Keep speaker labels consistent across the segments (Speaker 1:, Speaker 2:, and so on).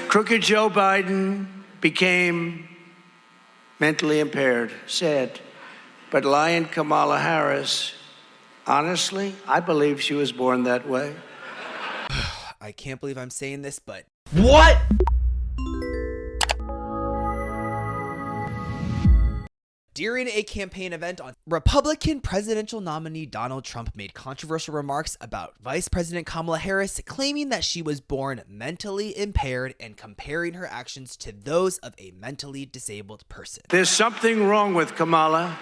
Speaker 1: Crooked Joe Biden became mentally impaired, sad. But lying Kamala Harris, honestly, I believe she was born that way.
Speaker 2: I can't believe I'm saying this, but
Speaker 3: What?
Speaker 2: during a campaign event on Republican presidential nominee Donald Trump made controversial remarks about Vice President Kamala Harris, claiming that she was born mentally impaired and comparing her actions to those of a mentally disabled person.
Speaker 1: There's something wrong with Kamala,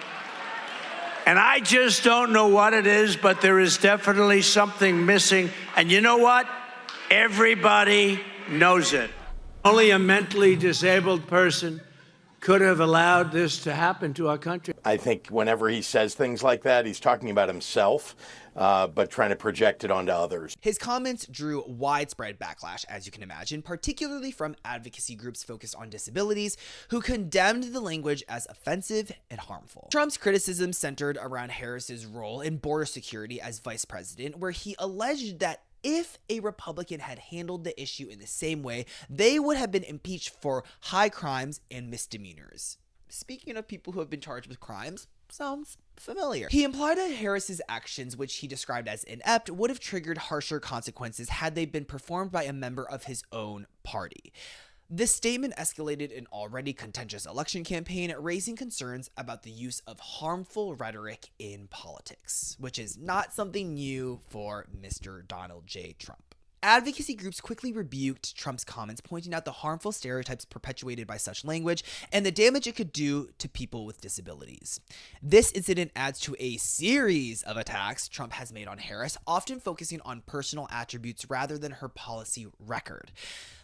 Speaker 1: and I just don't know what it is, but there is definitely something missing. And you know what? Everybody knows it. Only a mentally disabled person could have allowed this to happen to our country.
Speaker 3: I think whenever he says things like that, he's talking about himself, but trying to project it onto others.
Speaker 2: His comments drew widespread backlash, as you can imagine, particularly from advocacy groups focused on disabilities who condemned the language as offensive and harmful. Trump's criticism centered around Harris's role in border security as vice president, where he alleged that if a Republican had handled the issue in the same way, they would have been impeached for high crimes and misdemeanors. Speaking of people who have been charged with crimes, sounds familiar. He implied that Harris's actions, which he described as inept, would have triggered harsher consequences had they been performed by a member of his own party. This statement escalated an already contentious election campaign, raising concerns about the use of harmful rhetoric in politics, which is not something new for Mr. Donald J. Trump. Advocacy groups quickly rebuked Trump's comments, pointing out the harmful stereotypes perpetuated by such language and the damage it could do to people with disabilities. This incident adds to a series of attacks Trump has made on Harris, often focusing on personal attributes rather than her policy record.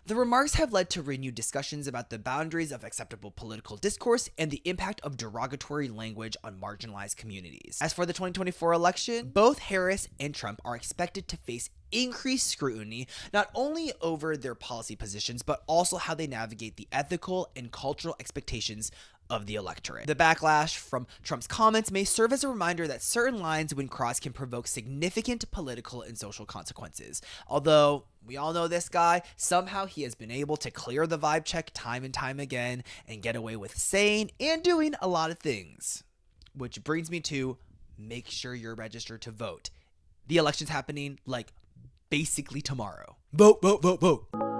Speaker 2: The remarks have led to renewed discussions about the boundaries of acceptable political discourse and the impact of derogatory language on marginalized communities. As for the 2024 election, both Harris and Trump are expected to face increased scrutiny, not only over their policy positions, but also how they navigate the ethical and cultural expectations of the electorate. The backlash from Trump's comments may serve as a reminder that certain lines, when crossed, can provoke significant political and social consequences. Although we all know this guy, somehow he has been able to clear the vibe check time and time again and get away with saying and doing a lot of things. Which brings me to make sure you're registered to vote. The election's happening like basically tomorrow. Vote, vote, vote, vote.